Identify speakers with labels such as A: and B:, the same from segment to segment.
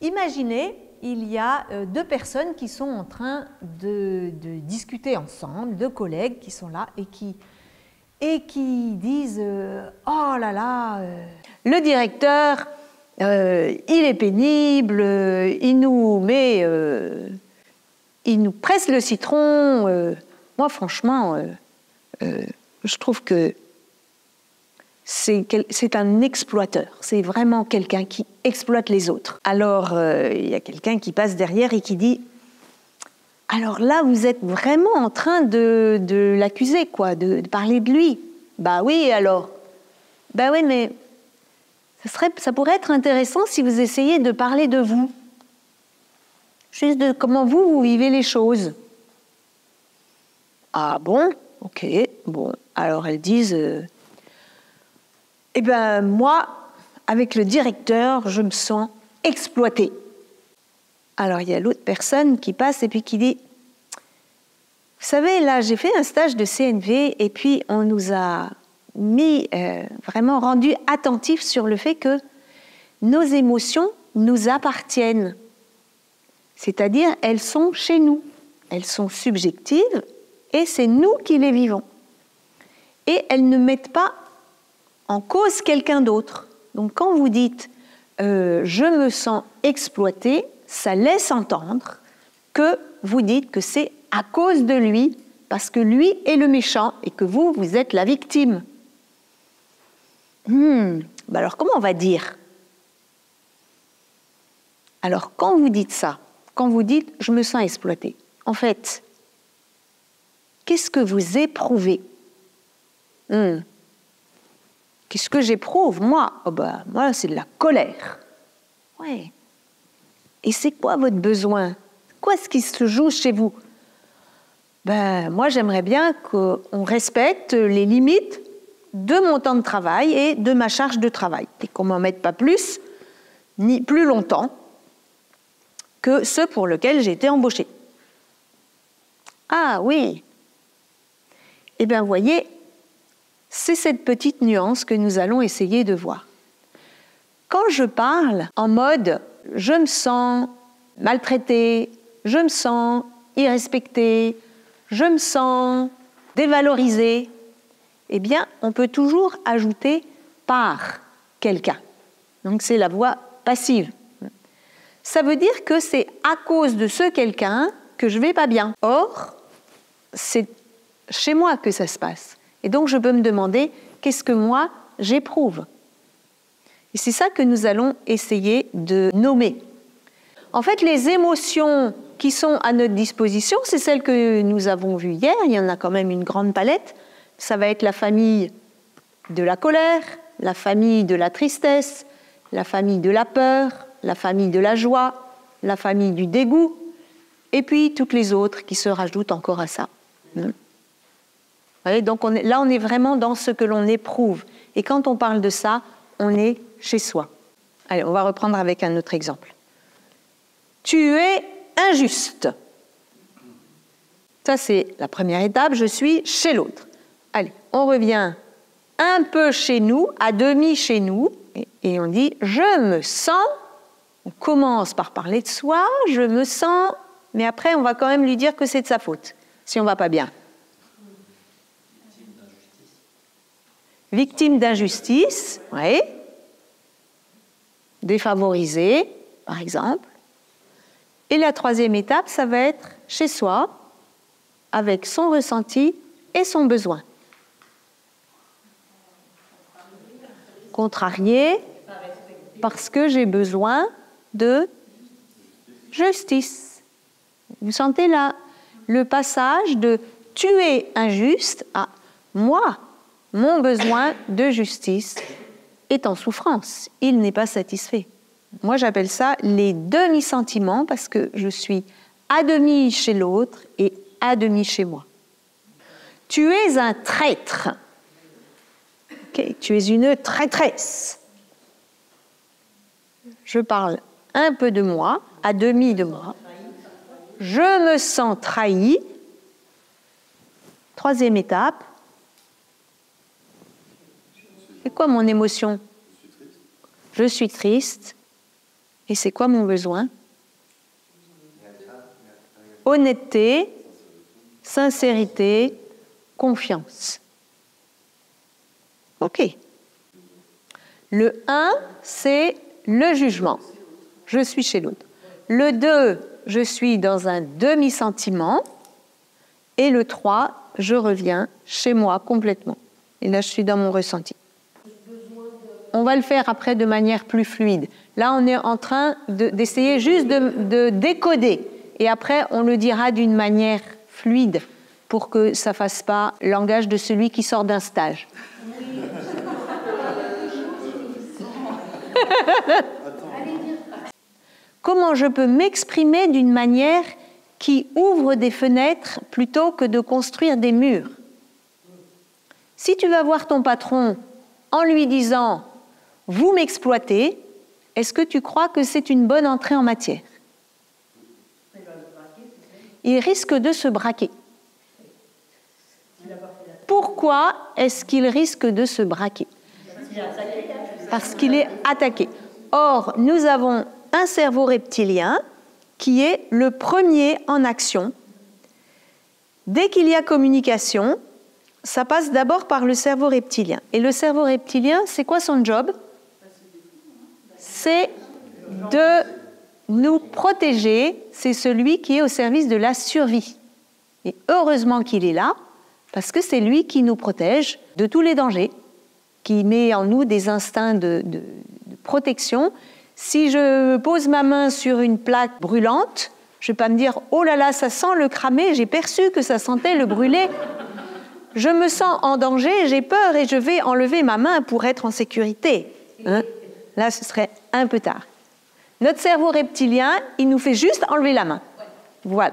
A: Imaginez, il y a deux personnes qui sont en train de discuter ensemble, deux collègues qui sont là et qui disent « Oh là là, le directeur, il est pénible, il nous presse le citron. Moi, franchement, je trouve que c'est un exploiteur. C'est vraiment quelqu'un qui exploite les autres. » Alors, il y a quelqu'un qui passe derrière et qui dit « Alors là, vous êtes vraiment en train de l'accuser, quoi, de parler de lui. » Bah oui, alors. Bah oui, mais ça pourrait être intéressant si vous essayiez de parler de vous. Juste de comment vous vivez les choses. Ah bon? Ok, bon. Alors elles disent eh bien, moi, avec le directeur, je me sens exploitée. Alors, il y a l'autre personne qui passe et puis qui dit « Vous savez, là, j'ai fait un stage de CNV et puis on nous a vraiment rendu attentifs sur le fait que nos émotions nous appartiennent. C'est-à-dire, elles sont chez nous. Elles sont subjectives et c'est nous qui les vivons. Et elles ne mettent pas en cause quelqu'un d'autre. Donc quand vous dites je me sens exploité, ça laisse entendre que vous dites que c'est à cause de lui, parce que lui est le méchant et que vous êtes la victime. Bah alors comment on va dire? Alors quand vous dites ça, quand vous dites je me sens exploité, en fait, qu'est-ce que vous éprouvez? Qu'est-ce que j'éprouve, moi? Oh ben, moi, c'est de la colère. Ouais. Et c'est quoi votre besoin? Quoi est-ce qui se joue chez vous? Ben, moi, j'aimerais bien qu'on respecte les limites de mon temps de travail et de ma charge de travail. Et qu'on ne m'en mette pas plus, ni plus longtemps, que ceux pour lesquels j'ai été embauchée. Ah oui. Eh bien, vous voyez, c'est cette petite nuance que nous allons essayer de voir. Quand je parle en mode « je me sens maltraité, je me sens irrespecté, je me sens dévalorisé », eh bien, on peut toujours ajouter « par quelqu'un ». Donc, c'est la voix passive. Ça veut dire que c'est à cause de ce quelqu'un que je ne vais pas bien. Or, c'est chez moi que ça se passe. Et donc, je peux me demander, qu'est-ce que moi, j'éprouve? Et c'est ça que nous allons essayer de nommer. En fait, les émotions qui sont à notre disposition, c'est celles que nous avons vues hier. Il y en a quand même une grande palette. Ça va être la famille de la colère, la famille de la tristesse, la famille de la peur, la famille de la joie, la famille du dégoût, et puis toutes les autres qui se rajoutent encore à ça. Vous voyez, donc là, on est vraiment dans ce que l'on éprouve. Et quand on parle de ça, on est chez soi. Allez, on va reprendre avec un autre exemple. Tu es injuste. Ça, c'est la première étape. Je suis chez l'autre. Allez, on revient un peu chez nous, à demi chez nous, et on dit « je me sens ». On commence par parler de soi, « je me sens », mais après, on va quand même lui dire que c'est de sa faute, si on ne va pas bien. Victime d'injustice, oui. Défavorisé, par exemple. Et la troisième étape, ça va être chez soi, avec son ressenti et son besoin. Contrarié, parce que j'ai besoin de justice. Vous sentez là le passage de « tu es injuste » à « moi ». Mon besoin de justice est en souffrance. Il n'est pas satisfait. Moi, j'appelle ça les demi-sentiments parce que je suis à demi chez l'autre et à demi chez moi. Tu es un traître. Okay. Tu es une traîtresse. Je parle un peu de moi, à demi de moi. Je me sens trahi. Troisième étape. C'est quoi mon émotion? Je suis triste. Et c'est quoi mon besoin? Honnêteté, sincérité, confiance. OK. Le 1, c'est le jugement. Je suis chez l'autre. Le 2, je suis dans un demi-sentiment. Et le 3, je reviens chez moi complètement. Et là, je suis dans mon ressenti. On va le faire après de manière plus fluide. Là, on est en train d'essayer juste de décoder. Et après, on le dira d'une manière fluide pour que ça ne fasse pas le langage de celui qui sort d'un stage. Comment je peux m'exprimer d'une manière qui ouvre des fenêtres plutôt que de construire des murs? Si tu vas voir ton patron en lui disant « vous m'exploitez », est-ce que tu crois que c'est une bonne entrée en matière? Il risque de se braquer. Pourquoi est-ce qu'il risque de se braquer? Parce qu'il est attaqué. Or, nous avons un cerveau reptilien qui est le premier en action. Dès qu'il y a communication, ça passe d'abord par le cerveau reptilien. Et le cerveau reptilien, c'est quoi son job? C'est de nous protéger, c'est celui qui est au service de la survie. Et heureusement qu'il est là, parce que c'est lui qui nous protège de tous les dangers, qui met en nous des instincts de protection. Si je pose ma main sur une plaque brûlante, je ne vais pas me dire « Oh là là, ça sent le cramé, j'ai perçu que ça sentait le brûlé. Je me sens en danger, j'ai peur et je vais enlever ma main pour être en sécurité. » Là, ce serait un peu tard. Notre cerveau reptilien, il nous fait juste enlever la main. Voilà.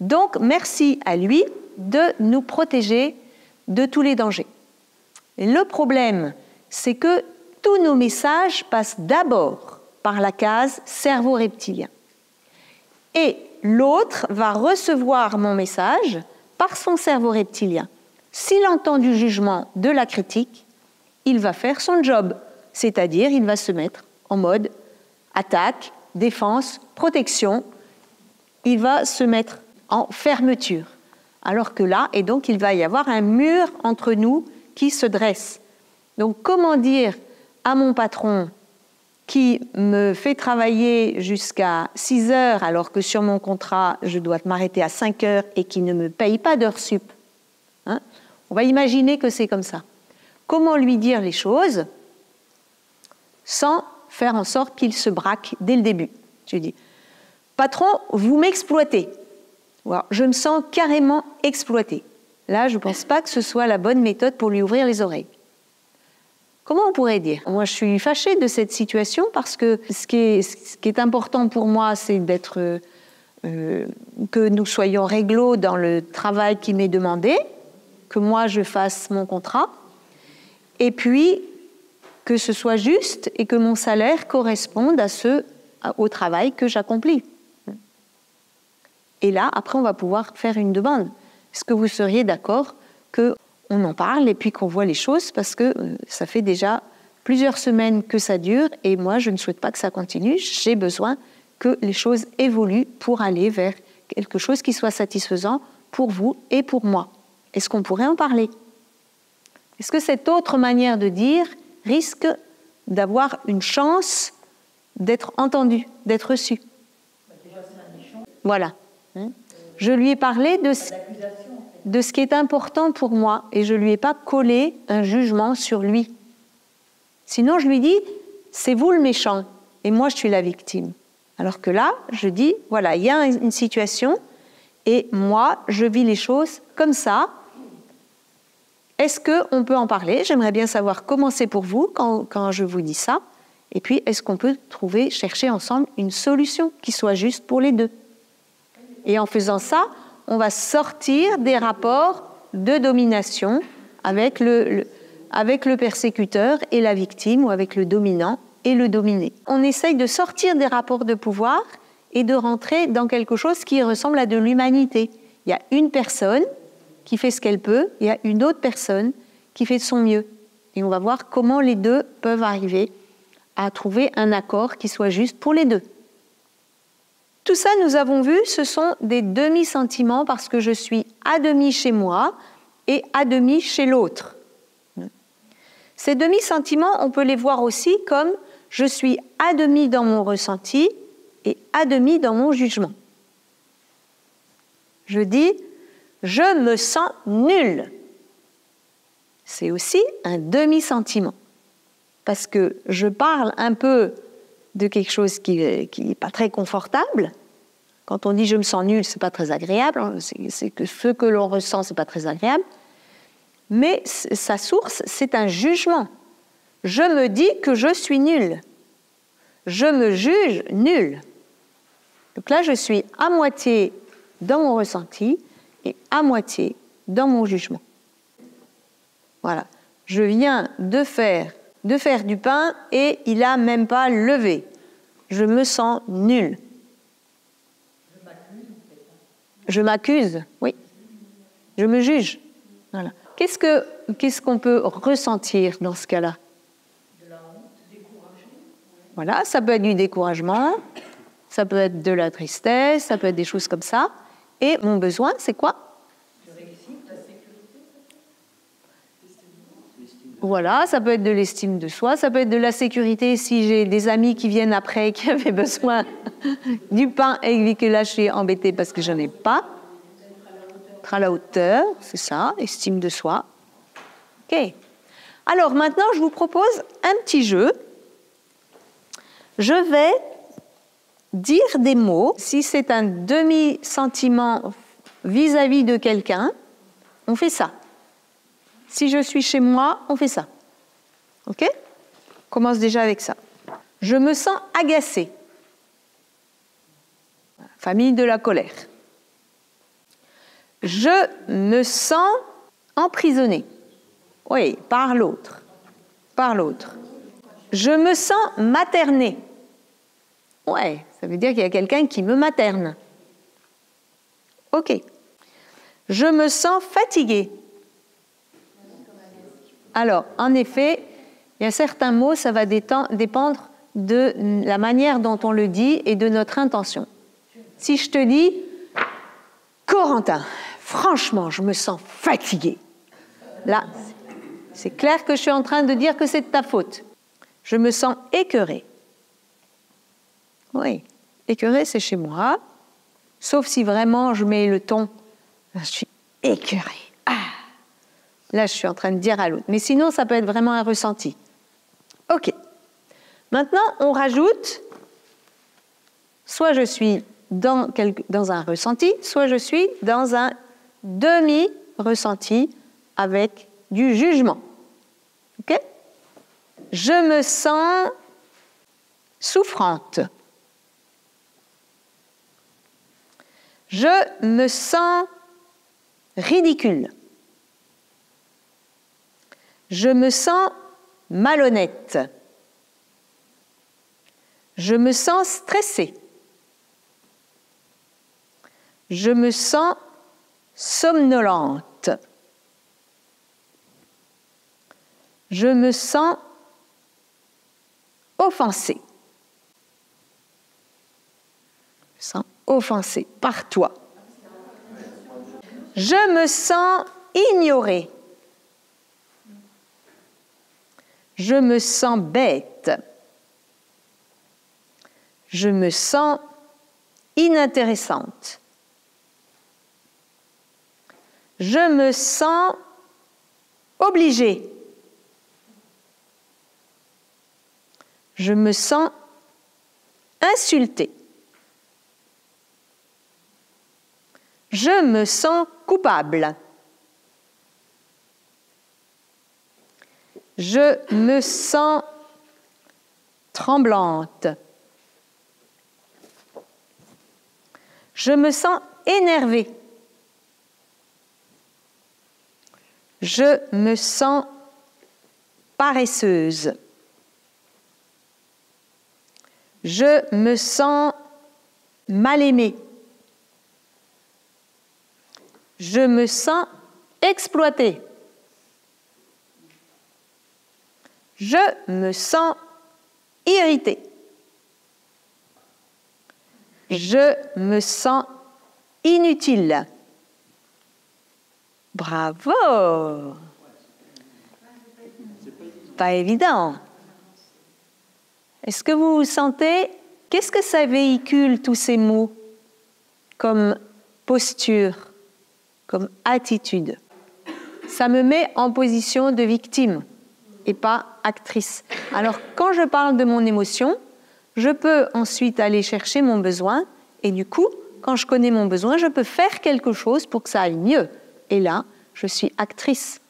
A: Donc, merci à lui de nous protéger de tous les dangers. Et le problème, c'est que tous nos messages passent d'abord par la case cerveau reptilien. Et l'autre va recevoir mon message par son cerveau reptilien. S'il entend du jugement, de la critique, il va faire son job, c'est-à-dire il va se mettre en mode attaque, défense, protection. Il va se mettre en fermeture. Alors que là, et donc il va y avoir un mur entre nous qui se dresse. Donc comment dire à mon patron qui me fait travailler jusqu'à 6 heures alors que sur mon contrat, je dois m'arrêter à 5 heures et qui ne me paye pas d'heures sup? On va imaginer que c'est comme ça. Comment lui dire les choses sans faire en sorte qu'il se braque dès le début? Je dis, patron, vous m'exploitez. Alors, je me sens carrément exploitée. Là, je ne pense pas que ce soit la bonne méthode pour lui ouvrir les oreilles. Comment on pourrait dire? Moi, je suis fâchée de cette situation parce que ce qui est important pour moi, c'est d'être que nous soyons réglo dans le travail qui m'est demandé, que moi, je fasse mon contrat, et puis que ce soit juste et que mon salaire corresponde au travail que j'accomplis. Et là, après, on va pouvoir faire une demande. Est-ce que vous seriez d'accord qu'on en parle et puis qu'on voit les choses? Parce que ça fait déjà plusieurs semaines que ça dure et moi, je ne souhaite pas que ça continue. J'ai besoin que les choses évoluent pour aller vers quelque chose qui soit satisfaisant pour vous et pour moi. Est-ce qu'on pourrait en parler? Est-ce que cette autre manière de dire risque d'avoir une chance d'être entendue, d'être reçue? Voilà. Je lui ai parlé de ce qui est important pour moi et je ne lui ai pas collé un jugement sur lui. Sinon, je lui dis, c'est vous le méchant et moi, je suis la victime. Alors que là, je dis, voilà, il y a une situation et moi, je vis les choses comme ça. Est-ce qu'on peut en parler? J'aimerais bien savoir comment c'est pour vous quand je vous dis ça. Et puis, est-ce qu'on peut chercher ensemble une solution qui soit juste pour les deux? Et en faisant ça, on va sortir des rapports de domination avec le persécuteur et la victime, ou avec le dominant et le dominé. On essaye de sortir des rapports de pouvoir et de rentrer dans quelque chose qui ressemble à de l'humanité. Il y a une personne qui fait ce qu'elle peut, il y a une autre personne qui fait de son mieux. Et on va voir comment les deux peuvent arriver à trouver un accord qui soit juste pour les deux. Tout ça, nous avons vu, ce sont des demi-sentiments parce que je suis à demi chez moi et à demi chez l'autre. Ces demi-sentiments, on peut les voir aussi comme je suis à demi dans mon ressenti et à demi dans mon jugement. Je dis, je me sens nul. C'est aussi un demi-sentiment. Parce que je parle un peu de quelque chose qui n'est pas très confortable. Quand on dit je me sens nul, ce n'est pas très agréable. C'est que ce que l'on ressent, ce n'est pas très agréable. Mais sa source, c'est un jugement. Je me dis que je suis nul. Je me juge nul. Donc là, je suis à moitié dans mon ressenti et à moitié dans mon jugement. Voilà. Je viens de faire du pain et il n'a même pas levé. Je me sens nul. Je m'accuse, oui. Je me juge. Voilà. Qu'est-ce qu'on peut ressentir dans ce cas-là? De la honte, découragement. Voilà, ça peut être du découragement, ça peut être de la tristesse, ça peut être des choses comme ça. Et mon besoin, c'est quoi? De réussite, la sécurité. Voilà, ça peut être de l'estime de soi, ça peut être de la sécurité si j'ai des amis qui viennent après qui avaient besoin du pain et que là je suis embêtée parce que je n'en ai pas. Être à la hauteur, c'est ça, estime de soi. Ok. Alors maintenant, je vous propose un petit jeu. Je vais dire des mots. Si c'est un demi-sentiment vis-à-vis de quelqu'un, on fait ça. Si je suis chez moi, on fait ça. Ok? On commence déjà avec ça. Je me sens agacée. Famille de la colère. Je me sens emprisonnée. Oui, par l'autre. Par l'autre. Je me sens maternée. Ouais, ça veut dire qu'il y a quelqu'un qui me materne. Ok. Je me sens fatiguée. Alors, en effet, il y a certains mots, ça va dépendre de la manière dont on le dit et de notre intention. Si je te dis, Corentin, franchement, je me sens fatiguée. Là, c'est clair que je suis en train de dire que c'est de ta faute. Je me sens écœurée. Oui, écœurée, c'est chez moi. Sauf si vraiment je mets le ton. Je suis écœurée. Ah. Là, je suis en train de dire à l'autre. Mais sinon, ça peut être vraiment un ressenti. OK. Maintenant, on rajoute, soit je suis dans un ressenti, soit je suis dans un demi-ressenti avec du jugement. OK? Je me sens souffrante. Je me sens ridicule. Je me sens malhonnête. Je me sens stressée. Je me sens somnolente. Je me sens offensée. Je me sens offensée par toi. Je me sens ignorée. Je me sens bête. Je me sens inintéressante. Je me sens obligée. Je me sens insultée. Je me sens coupable. Je me sens tremblante. Je me sens énervée. Je me sens paresseuse. Je me sens mal aimée. Je me sens exploitée. Je me sens irritée. Je me sens inutile. Bravo! Pas évident. Est-ce que vous sentez, qu'est-ce que ça véhicule tous ces mots comme posture, comme attitude? Ça me met en position de victime et pas actrice. Alors, quand je parle de mon émotion, je peux ensuite aller chercher mon besoin et du coup, quand je connais mon besoin, je peux faire quelque chose pour que ça aille mieux. Et là, je suis actrice.